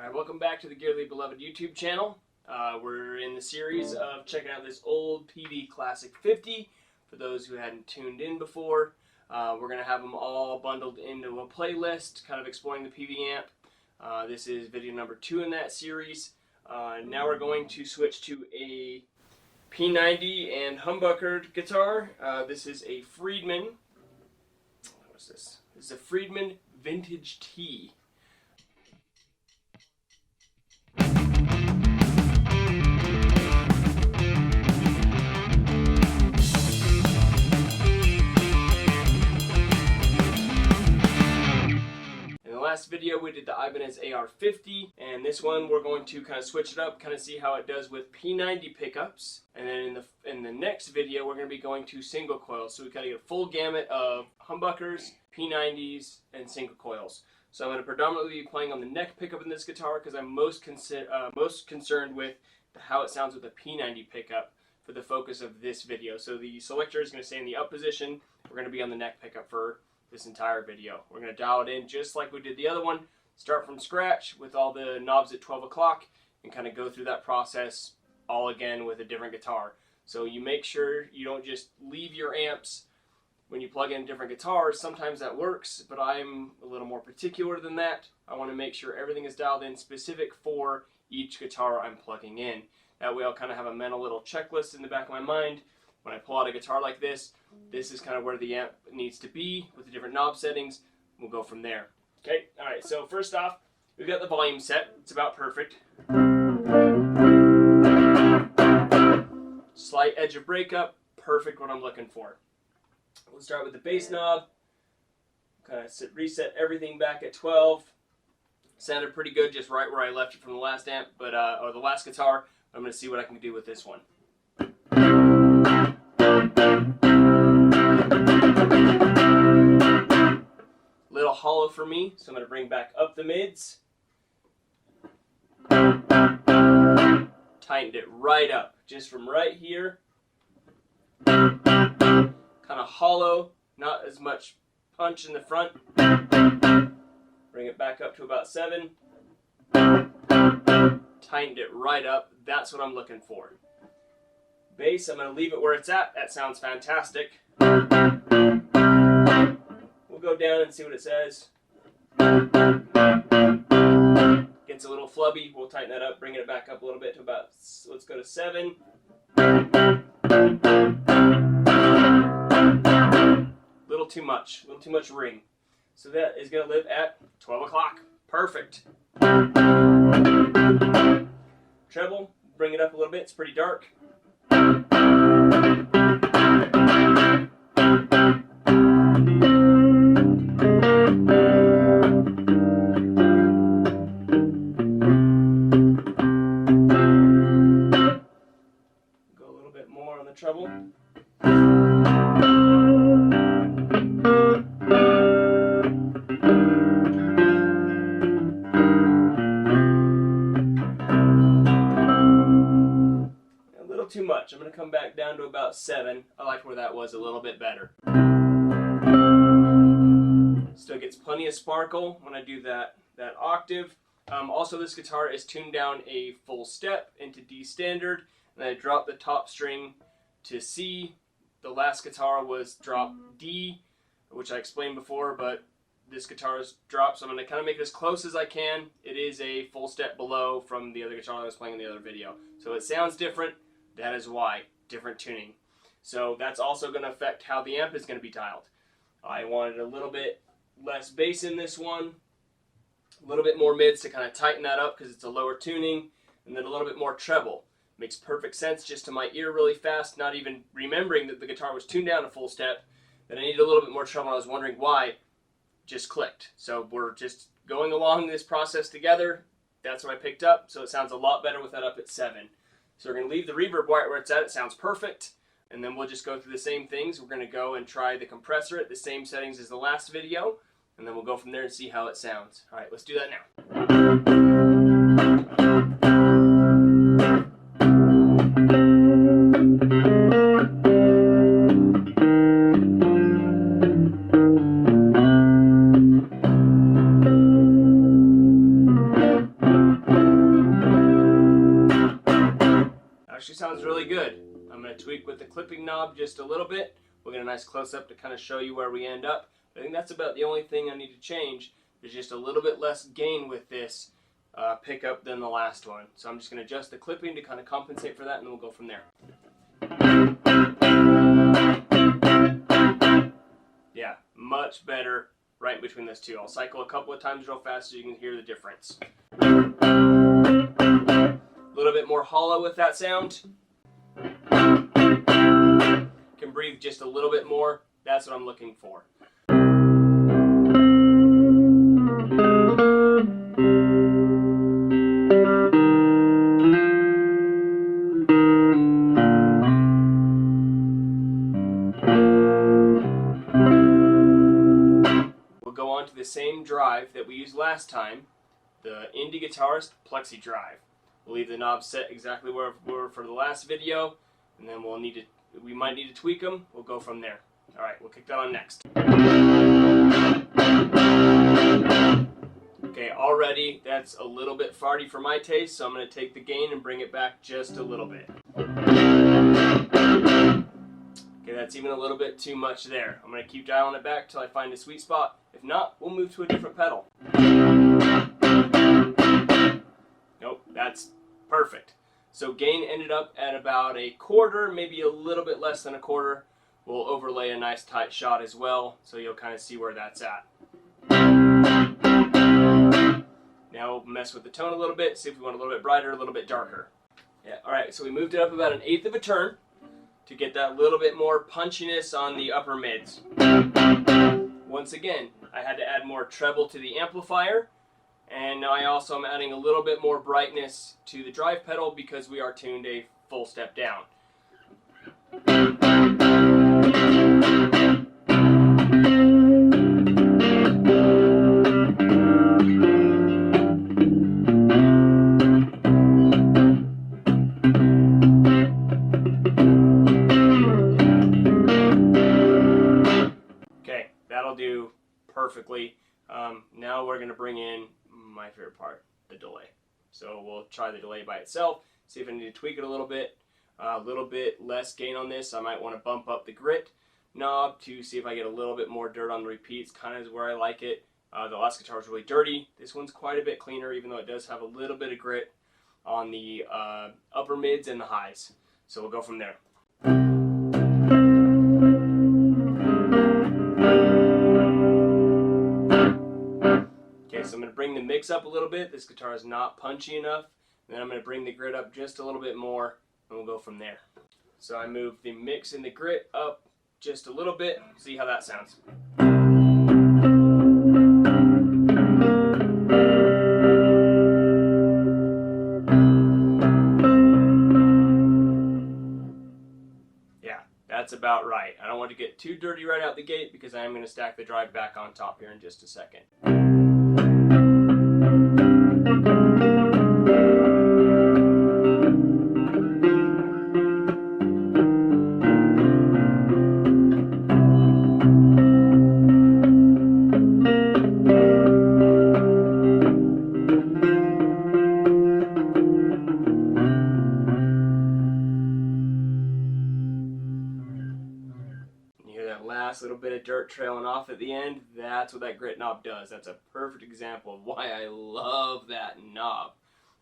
Alright, welcome back to the Dearly Beloved YouTube channel. We're in the series of checking out this old Peavey Classic 50. For those who hadn't tuned in before, we're going to have them all bundled into a playlist, kind of exploring the Peavey amp. This is video number 2 in that series. Now we're going to switch to a P90 and humbuckered guitar. This is a Friedman. What's this? This is a Friedman Vintage T. Last video we did the Ibanez AR-50, and this one we're going to kind of switch it up, kind of see how it does with P90 pickups. And then in the next video we're going to be going to single coils, so we kind of get a full gamut of humbuckers, P90s, and single coils. So I'm going to predominantly be playing on the neck pickup in this guitar because I'm most concerned with how it sounds with a P90 pickup for the focus of this video. So the selector is going to stay in the up position. We're going to be on the neck pickup for this entire video. We're going to dial it in just like we did the other one, start from scratch with all the knobs at 12 o'clock and kind of go through that process all again with a different guitar. So you make sure you don't just leave your amps when you plug in different guitars. Sometimes that works, but I'm a little more particular than that. I want to make sure everything is dialed in specific for each guitar I'm plugging in. That way I'll kind of have a mental little checklist in the back of my mind. When I pull out a guitar like this is kind of where the amp needs to be with the different knob settings. We'll go from there. Okay, alright, so first off, we've got the volume set. It's about perfect. Slight edge of breakup, perfect what I'm looking for. We'll start with the bass knob. Kind of reset everything back at 12. Sounded pretty good, just right where I left it from the last amp, but or the last guitar. I'm going to see what I can do with this one. Little hollow for me, so I'm going to bring back up the mids. Tightened it right up, just from right here. Kind of hollow, not as much punch in the front. Bring it back up to about 7. Tightened it right up, that's what I'm looking for. Bass, I'm going to leave it where it's at. That sounds fantastic. We'll go down and see what it says. Gets a little flubby. We'll tighten that up, bring it back up a little bit to about, let's go to 7. Little too much ring. So that is going to live at 12 o'clock. Perfect. Treble, bring it up a little bit. It's pretty dark. Treble. A little too much. I'm going to come back down to about 7. I liked where that was a little bit better. Still gets plenty of sparkle when I do that octave. Also, this guitar is tuned down a full step into D standard, and I dropped the top string to C. The last guitar was drop D, which I explained before, but this guitar is dropped, so I'm going to kind of make it as close as I can. It is a full step below from the other guitar I was playing in the other video. So it sounds different. That is why. Different tuning. So that's also going to affect how the amp is going to be dialed. I wanted a little bit less bass in this one, a little bit more mids to kind of tighten that up because it's a lower tuning, and then a little bit more treble. Makes perfect sense just to my ear really fast, not even remembering that the guitar was tuned down a full step, that I needed a little bit more treble. I was wondering why. Just clicked. So we're just going along this process together. That's what I picked up, so it sounds a lot better with that up at 7. So we're going to leave the reverb right where it's at. It sounds perfect. And then we'll just go through the same things. We're going to go and try the compressor at the same settings as the last video, and then we'll go from there and see how it sounds. Alright, let's do that now. sounds really good. I'm going to tweak with the clipping knob just a little bit. We'll get a nice close-up to kind of show you where we end up. I think that's about the only thing I need to change. There's just a little bit less gain with this pickup than the last one. So I'm just going to adjust the clipping to kind of compensate for that, and then we'll go from there. Yeah, much better right in between those two. I'll cycle a couple of times real fast so you can hear the difference. A little bit more hollow with that sound. Can breathe just a little bit more. That's what I'm looking for. We'll go on to the same drive that we used last time, the Indie Guitarist Plexi Drive. We'll leave the knobs set exactly where we were for the last video, and then we might need to tweak them. We'll go from there. All right, we'll kick that on next. Okay, already that's a little bit farty for my taste, so I'm going to take the gain and bring it back just a little bit. Okay, that's even a little bit too much there. I'm going to keep dialing it back till I find a sweet spot. If not, we'll move to a different pedal. Nope, that's perfect. So gain ended up at about a quarter, maybe a little bit less than a quarter. We'll overlay a nice tight shot as well, so you'll kind of see where that's at. Now we'll mess with the tone a little bit, see if we want a little bit brighter, a little bit darker. Yeah, alright, so we moved it up about 1/8 of a turn to get that little bit more punchiness on the upper mids. Once again, I had to add more treble to the amplifier, and now I also am adding a little bit more brightness to the drive pedal because we are tuned a full step down. Okay, that'll do perfectly. Now we're going to bring in my favorite part, the delay. So we'll try the delay by itself, see if I need to tweak it a little bit less gain on this. I might want to bump up the grit knob to see if I get a little bit more dirt on the repeats, kind of is where I like it. The last guitar was really dirty. This one's quite a bit cleaner, even though it does have a little bit of grit on the upper mids and the highs. So we'll go from there. So I'm going to bring the mix up a little bit. This guitar is not punchy enough. And then I'm going to bring the grit up just a little bit more, and we'll go from there. So I move the mix and the grit up just a little bit. See how that sounds. Yeah, that's about right. I don't want to get too dirty right out the gate because I am going to stack the drive back on top here in just a second. Little bit of dirt trailing off at the end. That's what that grit knob does. That's a perfect example of why I love that knob.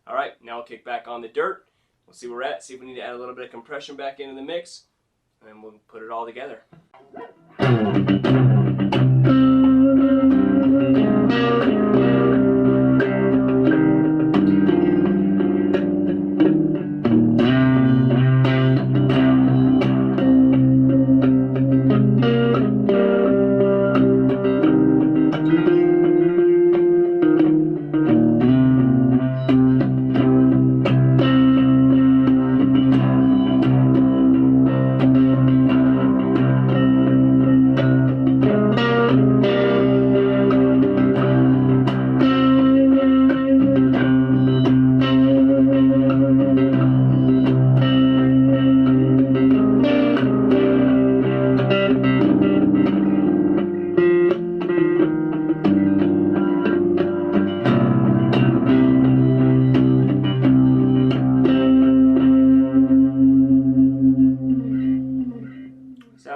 Alright, now I'll kick back on the dirt. We'll see where we're at, see if we need to add a little bit of compression back into the mix, and then we'll put it all together.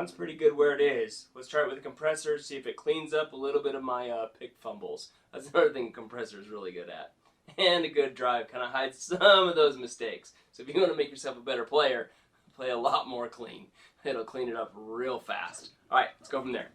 sounds pretty good where it is. Let's try it with a compressor, see if it cleans up a little bit of my pick fumbles. That's another thing a compressor is really good at. And a good drive kind of hides some of those mistakes. So if you want to make yourself a better player, play a lot more clean. It'll clean it up real fast. Alright, let's go from there.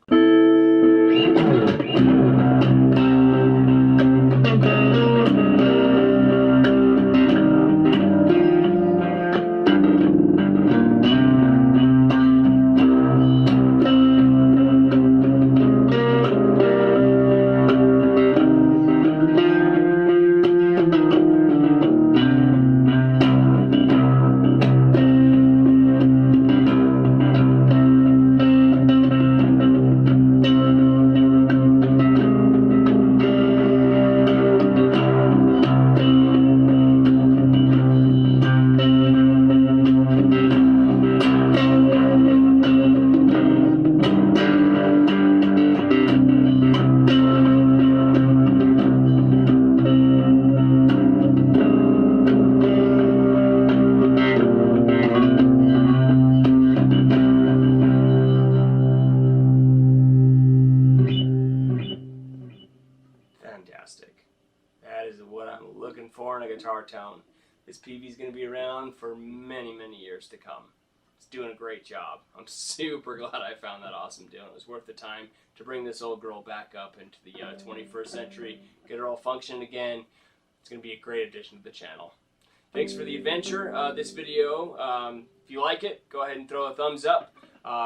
Fantastic. That is what I'm looking for in a guitar tone. This Peavey's going to be around for many, many years to come. It's doing a great job. I'm super glad I found that awesome deal. It was worth the time to bring this old girl back up into the 21st century, get her all functioning again. It's going to be a great addition to the channel. Thanks for the adventure. This video, if you like it, go ahead and throw a thumbs up.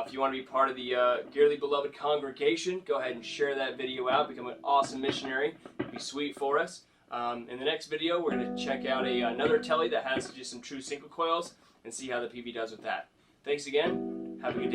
If you want to be part of the dearly beloved congregation, go ahead and share that video out. Become an awesome missionary. It'd be sweet for us. In the next video, we're going to check out another telly that has just some true single coils and see how the Peavey does with that. Thanks again. Have a good day.